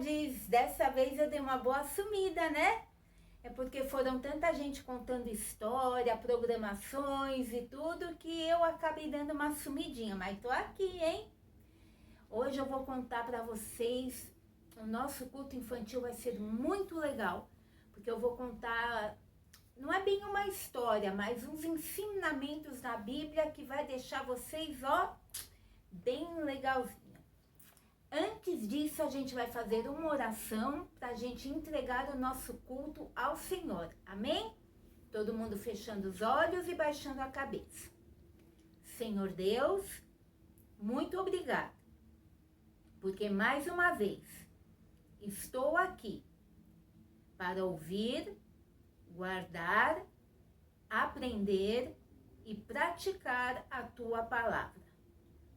novidades. Dessa vez eu dei uma boa sumida, né? É porque foram tanta gente contando história, programações e tudo, que eu acabei dando uma sumidinha. Mas tô aqui, hein? Hoje eu vou contar pra vocês, o nosso culto infantil vai ser muito legal. Porque eu vou contar, não é bem uma história, mas uns ensinamentos da Bíblia que vai deixar vocês, ó, bem legalzinho. Antes disso, a gente vai fazer uma oração para a gente entregar o nosso culto ao Senhor. Amém? Todo mundo fechando os olhos e baixando a cabeça. Senhor Deus, muito obrigado, porque mais uma vez estou aqui para ouvir, guardar, aprender e praticar a Tua palavra,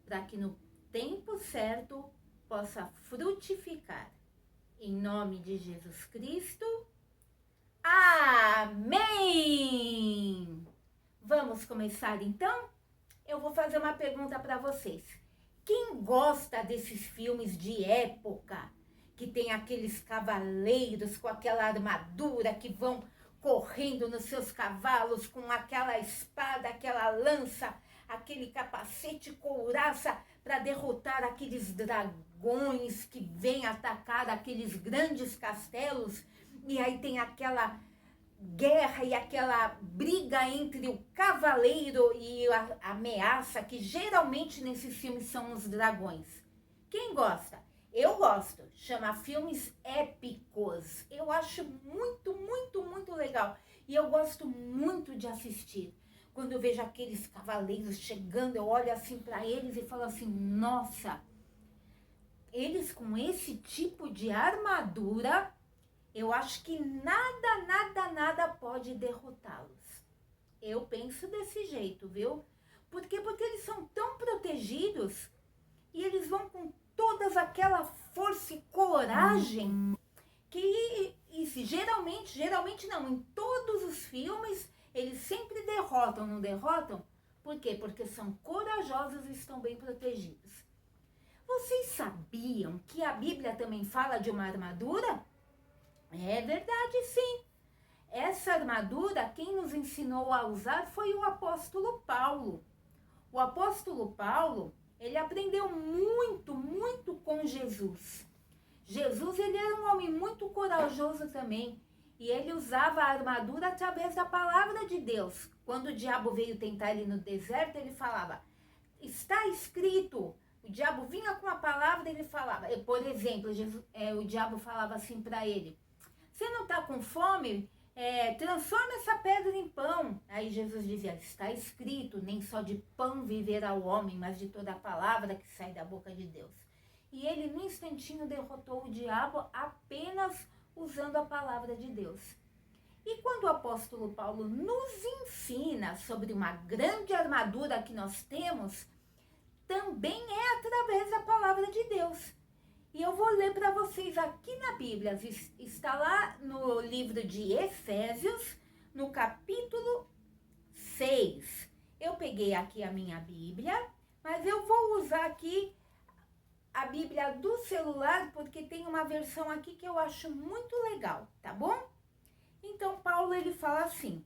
para que no tempo certo possa frutificar. Em nome de Jesus Cristo. Amém! Vamos começar então? Eu vou fazer uma pergunta para vocês. Quem gosta desses filmes de época, que tem aqueles cavaleiros com aquela armadura que vão correndo nos seus cavalos com aquela espada, aquela lança, aquele capacete couraça para derrotar aqueles dragões que vêm atacar aqueles grandes castelos, e aí tem aquela guerra e aquela briga entre o cavaleiro e a ameaça, que geralmente nesses filmes são os dragões. Quem gosta? Eu gosto. Chama filmes épicos. Eu acho muito, muito, muito legal. E eu gosto muito de assistir. Quando eu vejo aqueles cavaleiros chegando, eu olho assim para eles e falo assim, nossa, eles com esse tipo de armadura, eu acho que nada pode derrotá-los. Eu penso desse jeito, viu? Por quê? Porque eles são tão protegidos e eles vão com toda aquela força e coragem que geralmente não, em todos os filmes eles sempre derrotam, não derrotam? Por quê? Porque são corajosos e estão bem protegidos. Vocês sabiam que a Bíblia também fala de uma armadura? É verdade, sim. Essa armadura, quem nos ensinou a usar foi o apóstolo Paulo. O apóstolo Paulo, ele aprendeu muito com Jesus. Jesus, ele era um homem muito corajoso também. E ele usava a armadura através da palavra de Deus. Quando o diabo veio tentar ele no deserto, ele falava, está escrito. O diabo vinha com a palavra e ele falava. Por exemplo, o diabo falava assim para ele, você não está com fome? Transforma essa pedra em pão. Aí Jesus dizia, está escrito, nem só de pão viverá o homem, mas de toda a palavra que sai da boca de Deus. E ele, no instantinho, derrotou o diabo apenas usando a palavra de Deus. E quando o apóstolo Paulo nos ensina sobre uma grande armadura que nós temos, também é através da palavra de Deus. E eu vou ler para vocês aqui na Bíblia, está lá no livro de Efésios, no capítulo 6. Eu peguei aqui a minha Bíblia, mas eu vou usar aqui a Bíblia do celular, porque tem uma versão aqui que eu acho muito legal, tá bom? Então, Paulo, ele fala assim,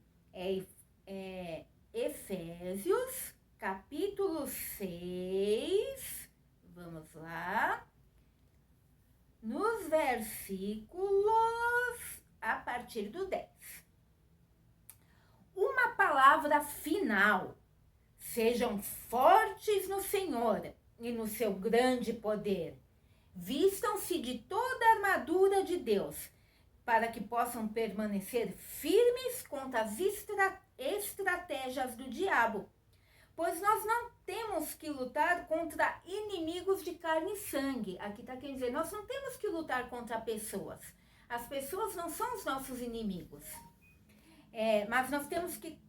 Efésios, capítulo 6, vamos lá, nos versículos a partir do 10. Uma palavra final, sejam fortes no Senhor e no seu grande poder. Vistam-se de toda a armadura de Deus, para que possam permanecer firmes contra as estratégias do diabo. Pois nós não temos que lutar contra inimigos de carne e sangue. Aqui está querendo dizer, nós não temos que lutar contra pessoas. As pessoas não são os nossos inimigos. Mas nós temos que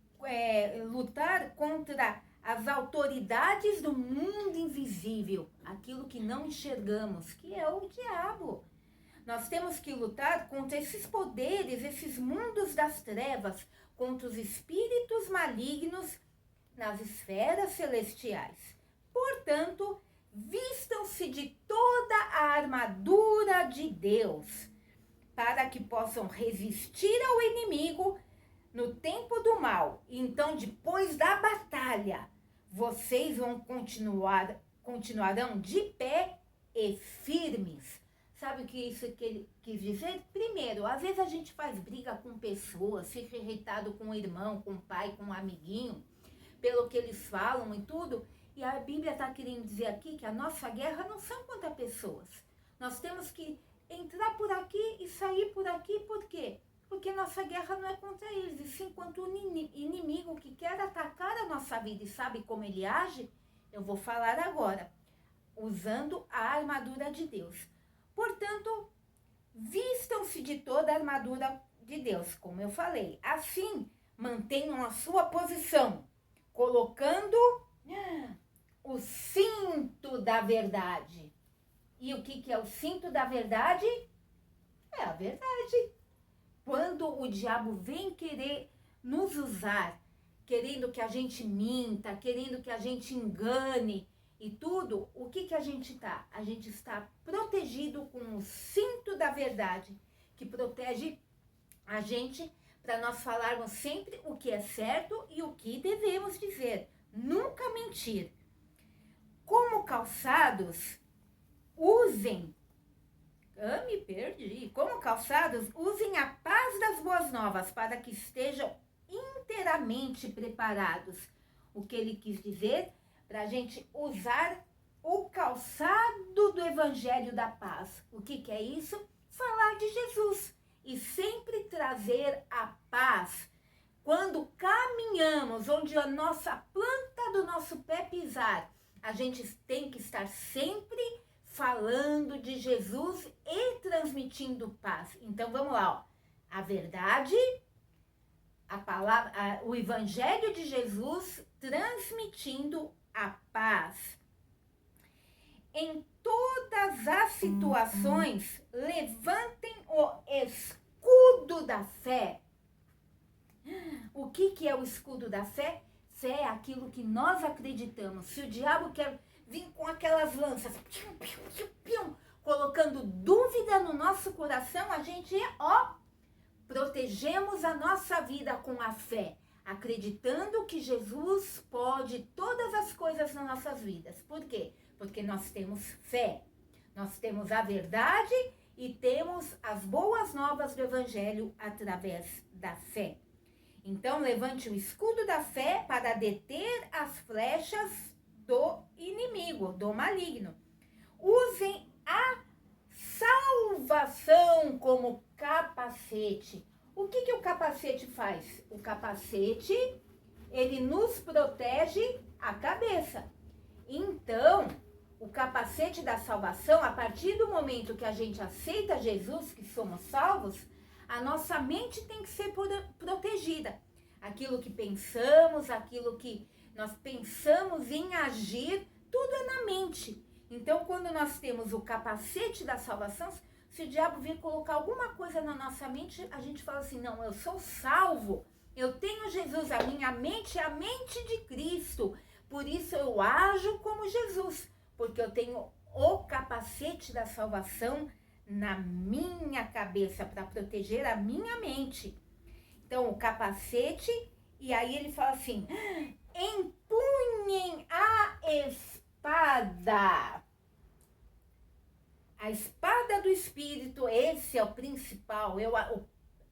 lutar contra as autoridades do mundo invisível, aquilo que não enxergamos, que é o diabo. Nós temos que lutar contra esses poderes, esses mundos das trevas, contra os espíritos malignos nas esferas celestiais. Portanto, vistam-se de toda a armadura de Deus, para que possam resistir ao inimigo no tempo do mal. Então, depois da batalha, vocês continuarão de pé e firmes. Sabe o que isso quis dizer? Primeiro, às vezes a gente faz briga com pessoas, fica irritado com o irmão, com o pai, com o amiguinho, pelo que eles falam e tudo. E a Bíblia está querendo dizer aqui que a nossa guerra não são contra pessoas. Nós temos que entrar por aqui e sair por aqui. Por quê? Porque nossa guerra não é contra eles, e sim contra o inimigo que quer atacar a nossa vida. E sabe como ele age? Eu vou falar agora, usando a armadura de Deus. Portanto, vistam-se de toda a armadura de Deus, como eu falei. Assim, mantenham a sua posição, colocando o cinto da verdade. E o que é o cinto da verdade? É a verdade. Quando o diabo vem querer nos usar, querendo que a gente minta, querendo que a gente engane e tudo, o que a gente está? A gente está protegido com o cinto da verdade, que protege a gente para nós falarmos sempre o que é certo e o que devemos dizer. Nunca mentir. Como calçados, usem... me perdi. Como calçados, usem a paz das boas novas para que estejam inteiramente preparados. O que ele quis dizer? Para a gente usar o calçado do Evangelho da Paz. O que é isso? Falar de Jesus e sempre trazer a paz. Quando caminhamos, onde a nossa planta do nosso pé pisar, a gente tem que estar sempre falando de Jesus e transmitindo paz. Então vamos lá, ó. A verdade, a palavra, o Evangelho de Jesus transmitindo a paz. Em todas as situações, levantem o escudo da fé. O que é o escudo da fé? Fé é aquilo que nós acreditamos. Se o diabo quer vir com aquelas lanças, pium, pium, pium, pium, colocando dúvida no nosso coração, a gente, protegemos a nossa vida com a fé, acreditando que Jesus pode todas as coisas nas nossas vidas. Por quê? Porque nós temos fé, nós temos a verdade e temos as boas novas do Evangelho através da fé. Então, levante o escudo da fé para deter as flechas do inimigo, do maligno. Usem a salvação como capacete. O que o capacete faz? O capacete, ele nos protege a cabeça. Então, o capacete da salvação, a partir do momento que a gente aceita Jesus, que somos salvos, a nossa mente tem que ser protegida. Aquilo que pensamos, aquilo que nós pensamos em agir, tudo é na mente. Então, quando nós temos o capacete da salvação, se o diabo vir colocar alguma coisa na nossa mente, a gente fala assim, não, eu sou salvo, eu tenho Jesus, a minha mente é a mente de Cristo, por isso eu ajo como Jesus, porque eu tenho o capacete da salvação na minha cabeça, para proteger a minha mente. Então, o capacete, e aí ele fala assim, empunhem a espada. A espada do Espírito, esse é o principal,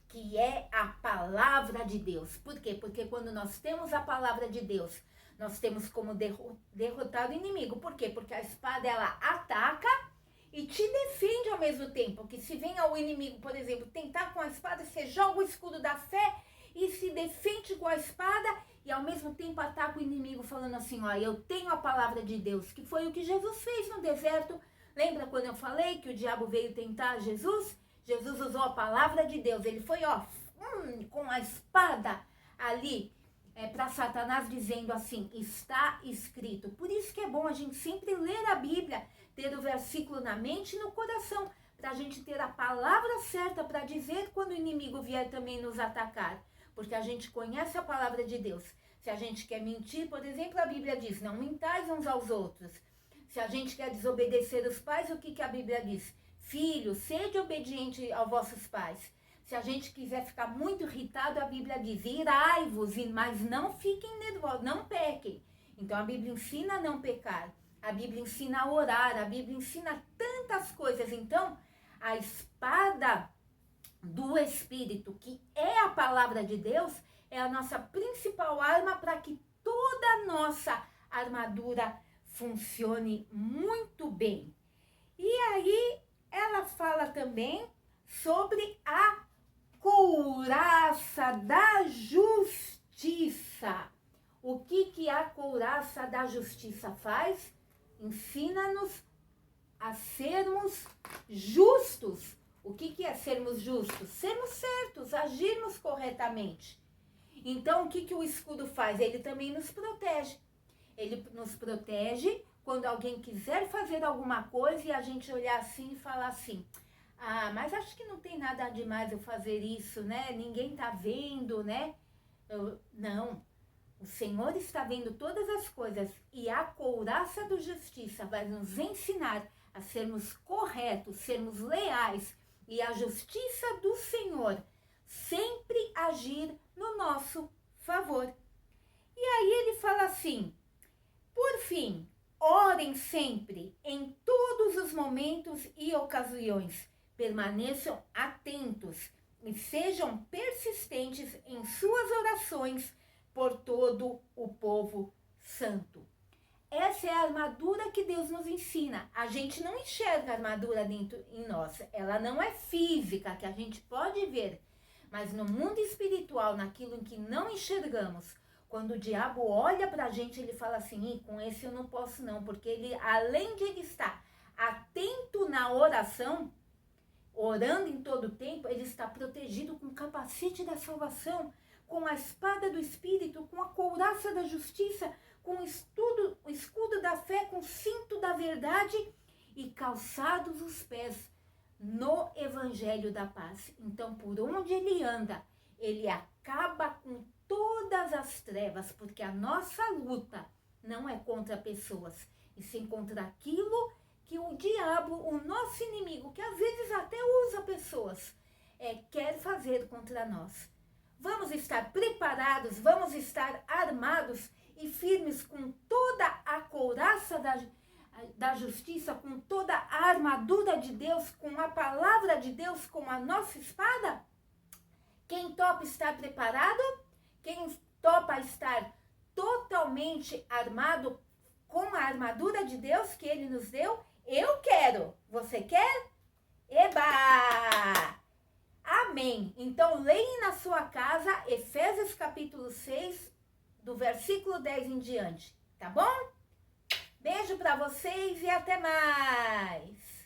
que é a palavra de Deus. Por quê? Porque quando nós temos a palavra de Deus, nós temos como derrotar o inimigo. Por quê? Porque a espada, ela ataca e te defende ao mesmo tempo. Porque se vem ao inimigo, por exemplo, tentar com a espada, você joga o escudo da fé e se defende com a espada e ao mesmo tempo ataca o inimigo falando assim, ó, eu tenho a palavra de Deus, que foi o que Jesus fez no deserto. Lembra quando eu falei que o diabo veio tentar Jesus? Jesus usou a palavra de Deus, ele foi, com a espada ali para Satanás dizendo assim, está escrito. Por isso que é bom a gente sempre ler a Bíblia, ter o versículo na mente e no coração, para a gente ter a palavra certa para dizer quando o inimigo vier também nos atacar. Porque a gente conhece a palavra de Deus. Se a gente quer mentir, por exemplo, a Bíblia diz, não mintais uns aos outros. Se a gente quer desobedecer os pais, o que a Bíblia diz? Filho, sede obediente aos vossos pais. Se a gente quiser ficar muito irritado, a Bíblia diz, irai-vos, mas não fiquem nervosos, não pequem. Então a Bíblia ensina a não pecar, a Bíblia ensina a orar, a Bíblia ensina tantas coisas. Então, a espada do Espírito, que é a palavra de Deus, é a nossa principal arma para que toda a nossa armadura funcione muito bem. E aí ela fala também sobre a couraça da justiça. O que a couraça da justiça faz? Ensina-nos a sermos justos. O que é sermos justos? Sermos certos, agirmos corretamente. Então, o que o escudo faz? Ele também nos protege. Ele nos protege quando alguém quiser fazer alguma coisa e a gente olhar assim e falar assim, ah, mas acho que não tem nada demais eu fazer isso, né? Ninguém tá vendo, né? Não. O Senhor está vendo todas as coisas e a couraça da justiça vai nos ensinar a sermos corretos, sermos leais e a justiça do Senhor sempre agir no nosso favor. E aí ele fala assim, por fim, orem sempre, em todos os momentos e ocasiões, permaneçam atentos e sejam persistentes em suas orações por todo o povo santo. Essa é a armadura que Deus nos ensina. A gente não enxerga a armadura dentro em nós. Ela não é física, que a gente pode ver. Mas no mundo espiritual, naquilo em que não enxergamos, quando o diabo olha pra gente, ele fala assim, com esse eu não posso não, porque ele, além de ele estar atento na oração, orando em todo o tempo, ele está protegido com o capacete da salvação, com a espada do Espírito, com a couraça da justiça, com o escudo da fé, com o cinto da verdade e calçados os pés no Evangelho da Paz. Então, por onde ele anda, ele acaba com todas as trevas, porque a nossa luta não é contra pessoas, e sim contra aquilo que o diabo, o nosso inimigo, que às vezes até usa pessoas, quer fazer contra nós. Vamos estar preparados, vamos estar armados e firmes com toda a couraça da justiça, com toda a armadura de Deus, com a palavra de Deus, com a nossa espada? Quem topa estar preparado? Quem topa estar totalmente armado com a armadura de Deus que Ele nos deu? Eu quero. Você quer? Eba! Amém. Então, leia na sua casa Efésios capítulo 6, do versículo 10 em diante. Tá bom? Beijo para vocês e até mais!